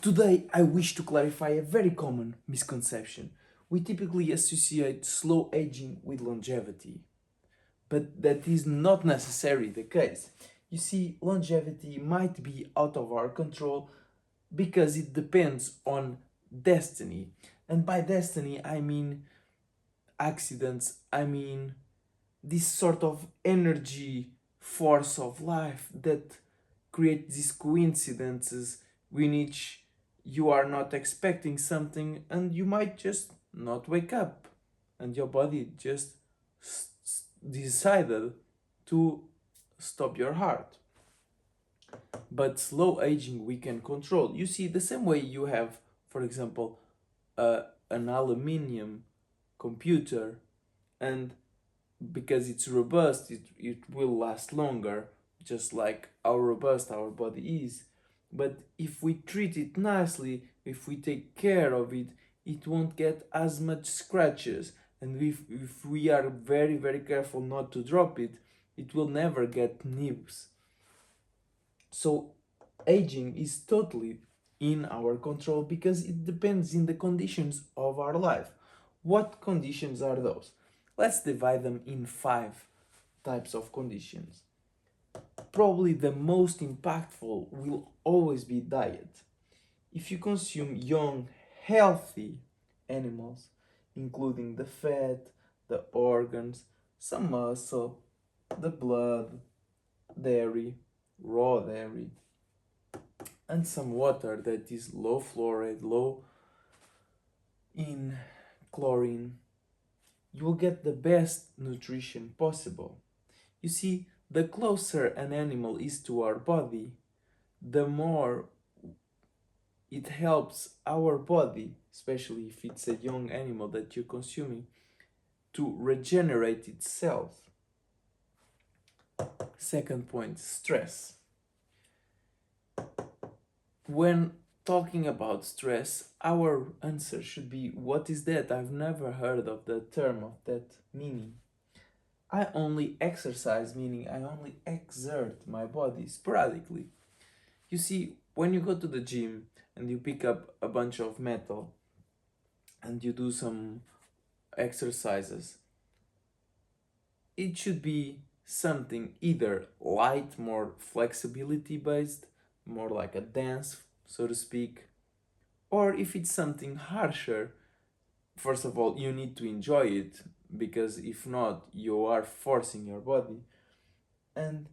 Today, I wish to clarify a very common misconception. We typically associate slow aging with longevity, but that is not necessarily the case. You see, longevity might be out of our control because it depends on destiny. And by destiny, I mean accidents, I mean this sort of energy force of life that creates these coincidences in which you are not expecting something and you might just not wake up and your body just decided to stop your heart. But slow aging we can control. You see, the same way you have, for example, an aluminium computer, and because it's robust, it will last longer, just like how robust our body is. But if we treat it nicely, if we take care of it, it won't get as much scratches. And if we are very, very careful not to drop it, it will never get nibs. So aging is totally in our control because it depends in the conditions of our life. What conditions are those? Let's divide them in five types of conditions. Probably the most impactful will always be diet. If you consume young, healthy animals, including the fat, the organs, some muscle, the blood, dairy, raw dairy, and some water that is low fluoride, low in chlorine, you will get the best nutrition possible. You see, the closer an animal is to our body, the more it helps our body, especially if it's a young animal that you're consuming, to regenerate itself. Second point, stress. When talking about stress, our answer should be, what is that? I've never heard of the term of that meaning. I only exercise, meaning I only exert my body sporadically. You see, when you go to the gym and you pick up a bunch of metal and you do some exercises, it should be something either light, more flexibility based, more like a dance, so to speak, or if it's something harsher, first of all, you need to enjoy it because if not, you are forcing your body. And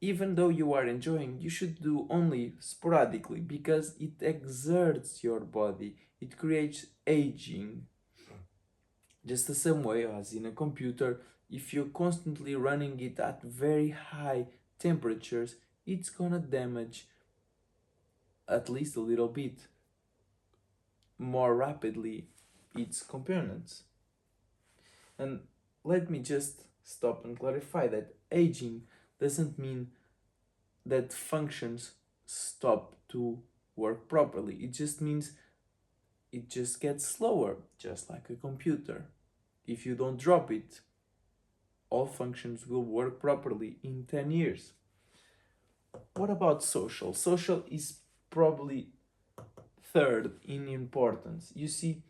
even though you are enjoying, you should do only sporadically because it exerts your body, it creates aging. Just the same way as in a computer, if you're constantly running it at very high temperatures, it's gonna damage at least a little bit more rapidly its components. And let me just stop and clarify that aging doesn't mean that functions stop to work properly. It just means it just gets slower, just like a computer. If you don't drop it, all functions will work properly in 10 years. What about social? Social is probably third in importance. You see,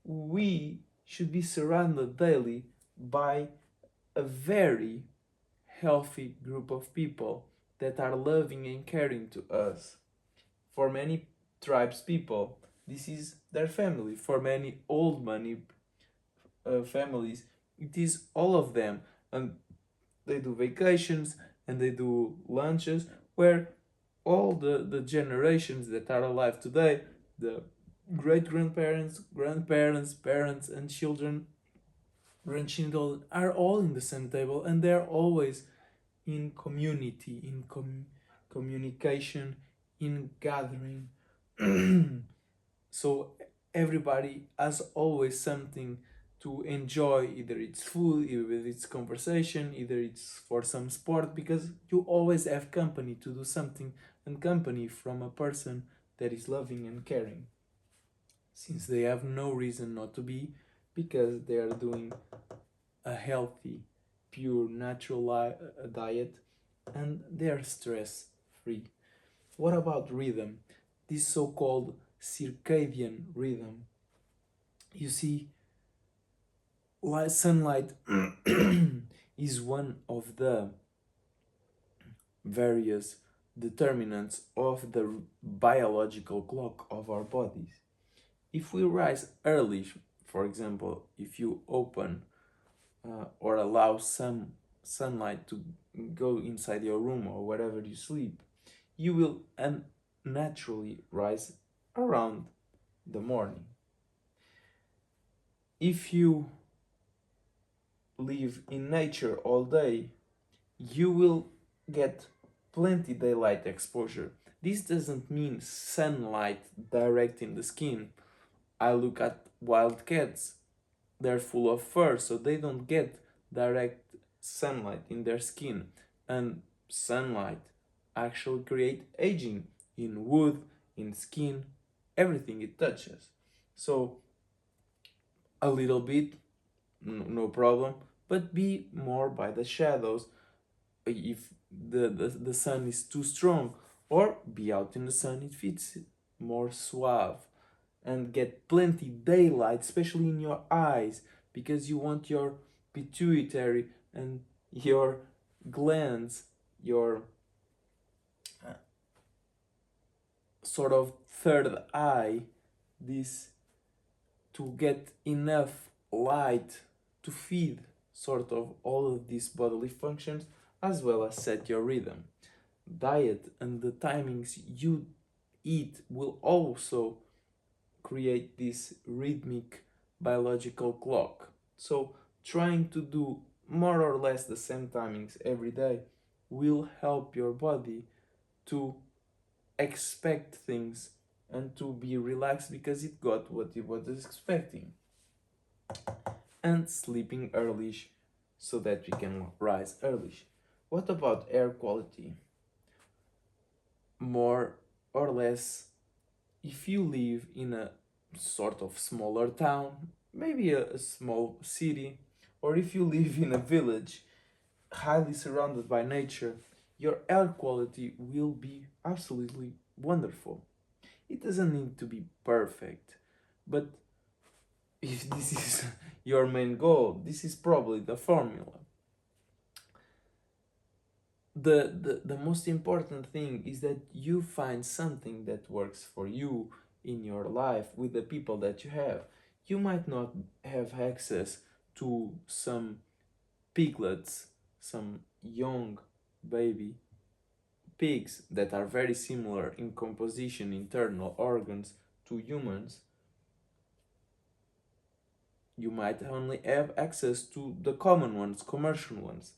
we should be surrounded daily by a very healthy group of people that are loving and caring to us. For many tribes people, this is their family. For many old money families, it is all of them. And they do vacations and they do lunches where all the generations that are alive today, the great grandparents, grandparents, parents, and children, grandchildren, are all in the same table and they're always in community, in communication, in gathering. So everybody has always something to enjoy, either it's food, either it's conversation, either it's for some sport, because you always have company to do something, and company from a person that is loving and caring, since they have no reason not to be, because they are doing a healthy, pure, natural diet, and they are stress free. What about rhythm? this so-called circadian rhythm. You see, sunlight is one of the various determinants of the biological clock of our bodies. If we rise early, for example, if you open or allow some sunlight to go inside your room or wherever you sleep, you will naturally rise around the morning. If you live in nature all day, you will get plenty daylight exposure. This doesn't mean sunlight direct in the skin. I look at wild cats, they're full of fur, so they don't get direct sunlight in their skin. And sunlight actually create aging in wood, in skin, everything it touches. So a little bit, no problem, but be more by the shadows if the sun is too strong, or be out in the sun if it's more suave, and get plenty daylight, especially in your eyes, because you want your pituitary and your glands, your sort of third eye, this to get enough light to feed sort of all of these bodily functions, as well as set your rhythm. Diet and the timings you eat will also create this rhythmic biological clock. So trying to do more or less the same timings every day will help your body to expect things and to be relaxed because it got what it was expecting. And sleeping early so that we can rise early. What about air quality? More or less, if you live in a sort of smaller town, maybe a small city, or if you live in a village highly surrounded by nature, your air quality will be absolutely wonderful. It doesn't need to be perfect, but if this is your main goal, this is probably the formula. The most important thing is that you find something that works for you in your life with the people that you have. You might not have access to some piglets, some young baby pigs that are very similar in composition, internal organs to humans. You might only have access to the common ones, commercial ones.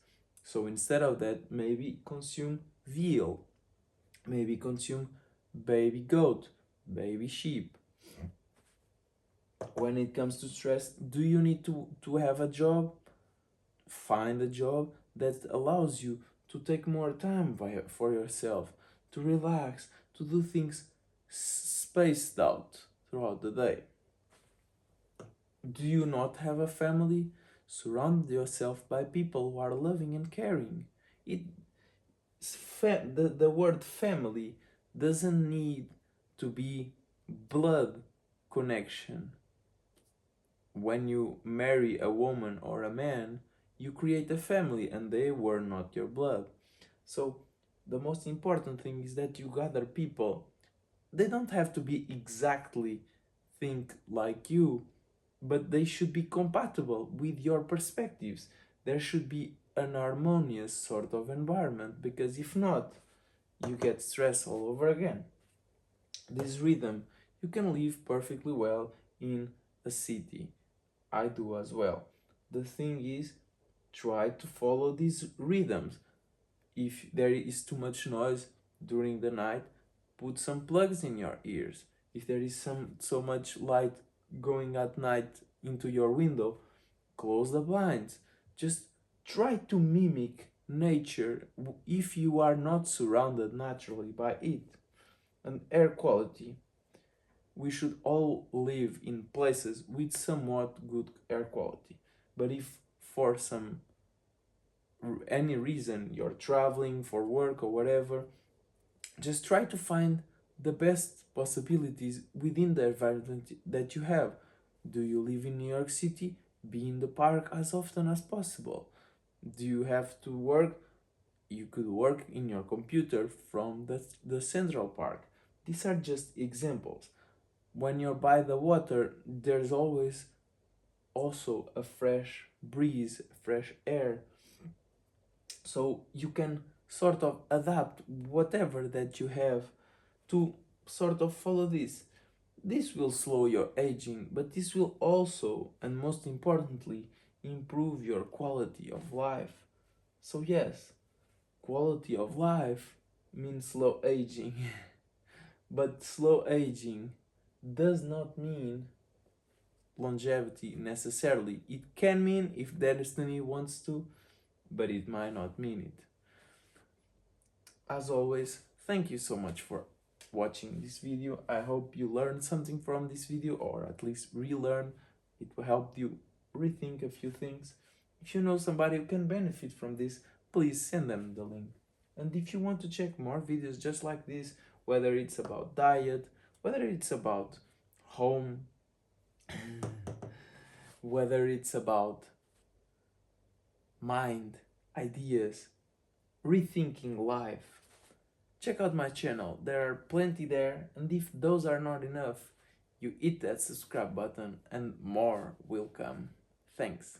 So instead of that, maybe consume veal, maybe consume baby goat, baby sheep. When it comes to stress, do you need to have a job? Find a job that allows you to take more time for yourself, to relax, to do things spaced out throughout the day. Do you not have a family? Surround yourself by people who are loving and caring. It the word family doesn't need to be blood connection. When you marry a woman or a man, you create a family and they were not your blood. So the most important thing is that you gather people. They don't have to be exactly think like you, but they should be compatible with your perspectives. There should be an harmonious sort of environment, because if not, you get stress all over again. This rhythm, you can live perfectly well in a city. I do as well. The thing is, try to follow these rhythms. If there is too much noise during the night, put some plugs in your ears. If there is so much light going at night into your window, close the blinds. Just try to mimic nature if you are not surrounded naturally by it. And air quality. We should all live in places with somewhat good air quality. But if for some any reason you're traveling for work or whatever, just try to find the best possibilities within the environment that you have. Do you live in New York City? Be in the park as often as possible. Do you have to work? You could work in your computer from the Central Park. These are just examples. When you're by the water, there's always also a fresh breeze, fresh air. So you can sort of adapt whatever that you have to sort of follow this. This will slow your aging, but this will also, and most importantly, improve your quality of life. So, yes, quality of life means slow aging, but slow aging does not mean longevity necessarily. It can mean if destiny wants to, but it might not mean it. As always, thank you so much for watching this video. I hope you learned something from this video, or at least relearn. It will help you rethink a few things. If you know somebody who can benefit from this, please send them the link. And if you want to check more videos just like this, whether it's about diet, whether it's about home, whether it's about mind, ideas, rethinking life, check out my channel. There are plenty there, and if those are not enough, you hit that subscribe button and more will come. Thanks.